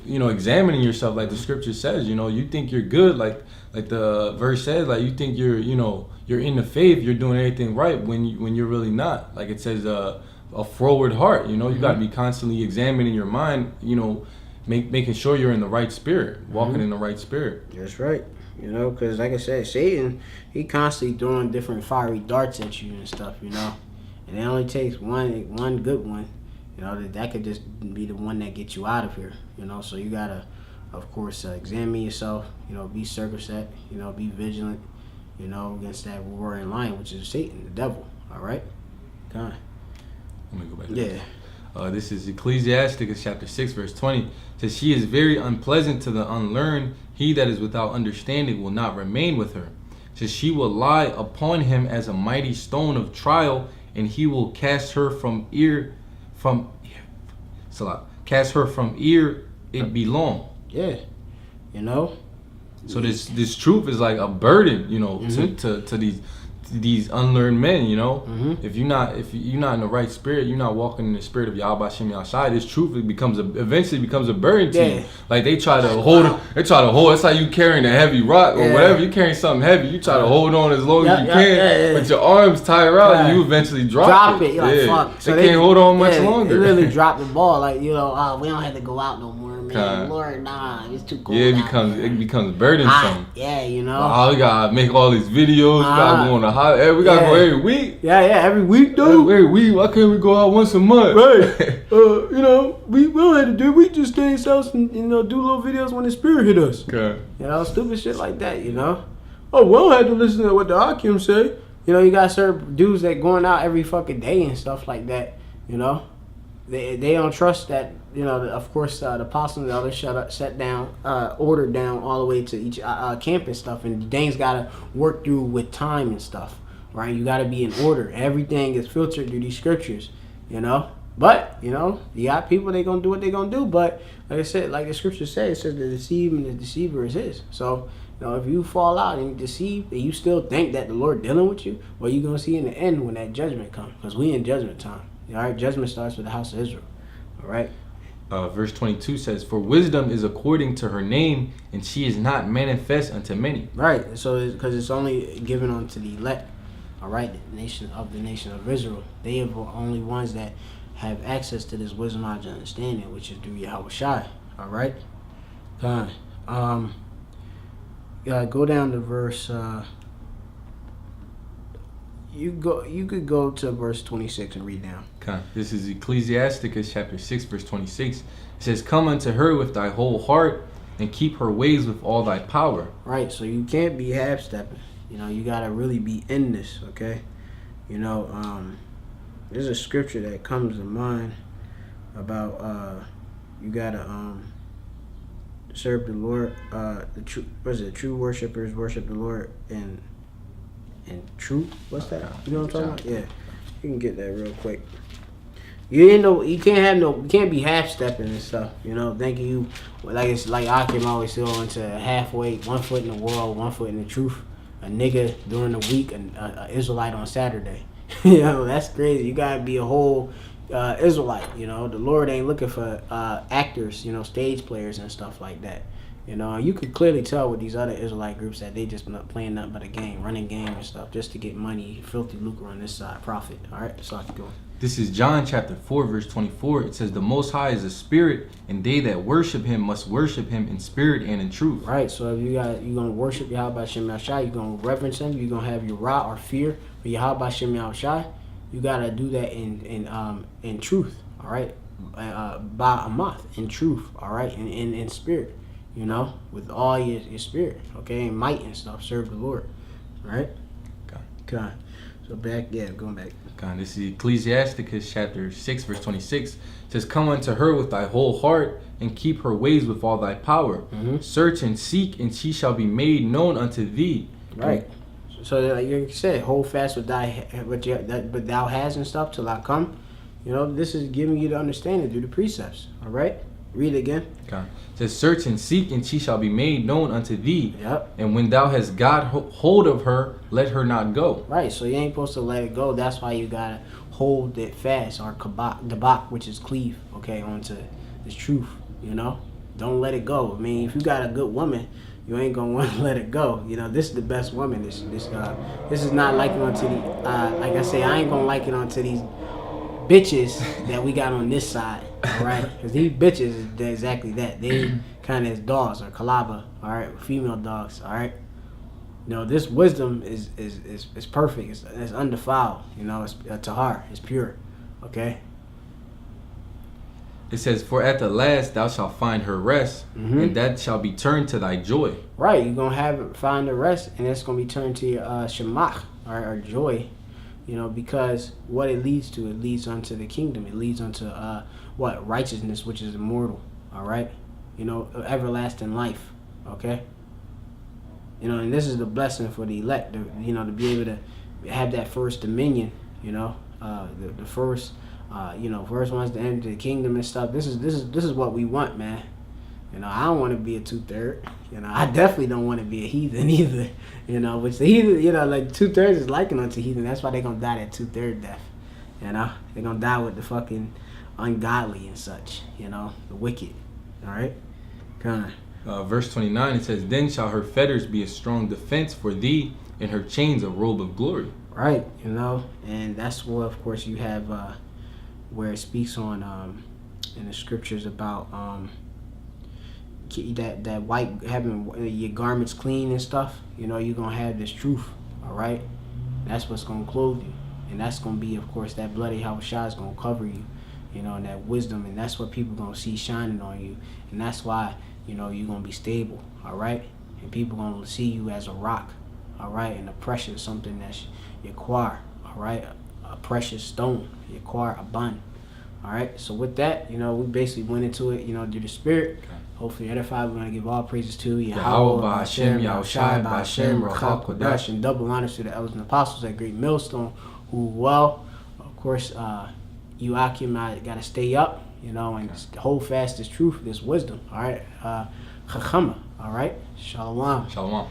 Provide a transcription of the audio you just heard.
examining yourself, like the scripture says. You think you're good, like the verse says, like you think you're in the faith, you're doing everything right when you're really not. Like it says, a forward heart. You got to be constantly examining your mind. Making sure you're in the right spirit, walking in the right spirit. That's right. Because like I said, Satan, he constantly throwing different fiery darts at you and stuff. And it only takes one good one. That could just be the one that gets you out of here. So you gotta, of course, examine yourself. Be circumspect. Be vigilant. Against that roaring lion, which is Satan, the devil. All right. Let me go back. Yeah. This is Ecclesiasticus chapter 6 verse 20. It says, she is very unpleasant to the unlearned. He that is without understanding will not remain with her. It says, she will lie upon him as a mighty stone of trial, and he will cast her from ear it belong. Yeah. So this truth is like a burden, to these unlearned men, If you're not in the right spirit, you're not walking in the spirit of Yahweh Shem Yahshai, this truth eventually becomes a burden to you. Like they try to hold it. It's like you carrying a heavy rock or whatever. You carrying something heavy, you try to hold on as long as you can, but your arms tire out and you eventually drop it. You're like, fuck. So they can't hold on much longer. They really drop the ball. Like, we don't have to go out no more, man. Lord, nah, it's too cold. Yeah, it becomes burdensome. Yeah, we gotta make all these videos. We gotta go on the we gotta go every week. Yeah, every week, dude. Every week. Why can't we go out once a month? Right. We don't have to do. We just stay in house and do little videos when the spirit hit us. Okay. Stupid shit like that. Oh, we don't have to listen to what the Akim say. You got certain dudes that going out every fucking day and stuff like that. They don't trust that. Of course, the apostles and the others set down, ordered down all the way to each camp and stuff, and things gotta work through with time and stuff, right? You gotta be in order. Everything is filtered through these scriptures, But you got people, they gonna do what they gonna do. But like I said, like the scripture says, it says the deceiver and the deceiver is his. So if you fall out and you deceive and you still think that the Lord dealing with you, well, you gonna see in the end when that judgment comes, because we in judgment time. All right, judgment starts with the house of Israel. All right. Verse 22 says, for wisdom is according to her name, and she is not manifest unto many. Right. So because it's only given unto the elect. All right, the nation of Israel. They are the only ones that have access to this wisdom, knowledge, and understanding, which is through Yahweh Shai. All right. Fine. Go down to verse. You could go to verse 26 and read down. Okay. This is Ecclesiasticus chapter 6 verse 26. It says, come unto her with thy whole heart, and keep her ways with all thy power. Right. So you can't be half stepping. You gotta really be in this. Okay. There's a scripture that comes to mind about you gotta serve the Lord. True worshipers worship the Lord in truth. What's that? You know what I'm talking about? Yeah, you can get that real quick. You can't be half stepping and stuff. Thinking you like Akim always still into halfway, 1 foot in the world, 1 foot in the truth. A nigga during the week, an Israelite on Saturday. That's crazy. You gotta be a whole Israelite. The Lord ain't looking for actors, stage players and stuff like that. You could clearly tell with these other Israelite groups that they just not playing nothing but a game, running game and stuff, just to get money, filthy lucre on this side, profit. All right, so I can go. This is John chapter 4 verse 24. It says, the Most High is a spirit, and they that worship him must worship him in spirit and in truth. Right, so if you're gonna worship Yahweh Shem Yahshai, you're gonna reverence him, you're gonna have your ra or fear for Yahweh Shem Yahshai, you gotta do that in truth. All right, by a month in truth. All right, in spirit. With all your spirit, okay, and might and stuff, serve the Lord, right? Okay. So going back. Okay, this is Ecclesiasticus chapter 6 verse 26. It says, come unto her with thy whole heart, and keep her ways with all thy power. Mm-hmm. Search and seek, and she shall be made known unto thee. Right. So like you said, hold fast with what thou hast and stuff till I come. This is giving you the understanding through the precepts. All right. Read it again. Okay. It says, search and seek, and she shall be made known unto thee. Yep. And when thou hast got hold of her, let her not go. Right. So you ain't supposed to let it go. That's why you gotta hold it fast, or kabak, which is cleave, okay, onto the truth. Don't let it go. I mean, if you got a good woman, you ain't gonna want to let it go. You know, this is the best woman. This is not liking onto the like I say, I ain't gonna like it onto these bitches that we got on this side. All right, because these bitches is exactly that. They kind of as dogs or kalaba. All right, female dogs. All right. You know, this wisdom is perfect. It's undefiled. You know, it's tahar. It's pure. Okay. It says, "For at the last thou shalt find her rest, and that shall be turned to thy joy." Right, you're gonna find the rest, and it's gonna be turned to your shemach or joy, you know, because what it leads unto the kingdom. It leads unto what righteousness, which is immortal. All right, you know, everlasting life. Okay, you know, and this is the blessing for the elect. You know, to be able to have that first dominion. You know, the first. You know, first ones to enter the kingdom and stuff. This is what we want, man. You know, I don't want to be a 2/3. You know, I definitely don't want to be a heathen either. You know, which the heathen, you know, like 2/3 is likened unto heathen. That's why they're gonna die that 2/3 death. You know, they're gonna die with the fucking ungodly and such. You know, the wicked. All right, kind of. Verse 29, it says, "Then shall her fetters be a strong defense for thee, and her chains a robe of glory." Right. You know, and that's where, of course, you have. Where it speaks on in the scriptures about that white having your garments clean and stuff. You know, you're gonna have this truth. All right, that's what's gonna clothe you, and that's gonna be, of course, that bloody Hawashah is gonna cover you. You know, and that wisdom, and that's what people gonna see shining on you, and that's why, you know, you're gonna be stable. All right, and people gonna see you as a rock. All right, and a precious something that's your quar. All right. A precious stone, your quar, a bun. All right. So with that, you know, we basically went into it, you know, through the spirit. Okay. Hopefully edified. We're gonna give all praises to Yahweh, Ba'Hashem, Yahushai, Ba'Hashem, Ruach Kodesh, and double honors to the elders and apostles at Great Millstone, who, well, of course, you Akim, gotta stay up, you know, and hold fast this truth, this wisdom. All right. Chachama. All right. Shalom. Shalom.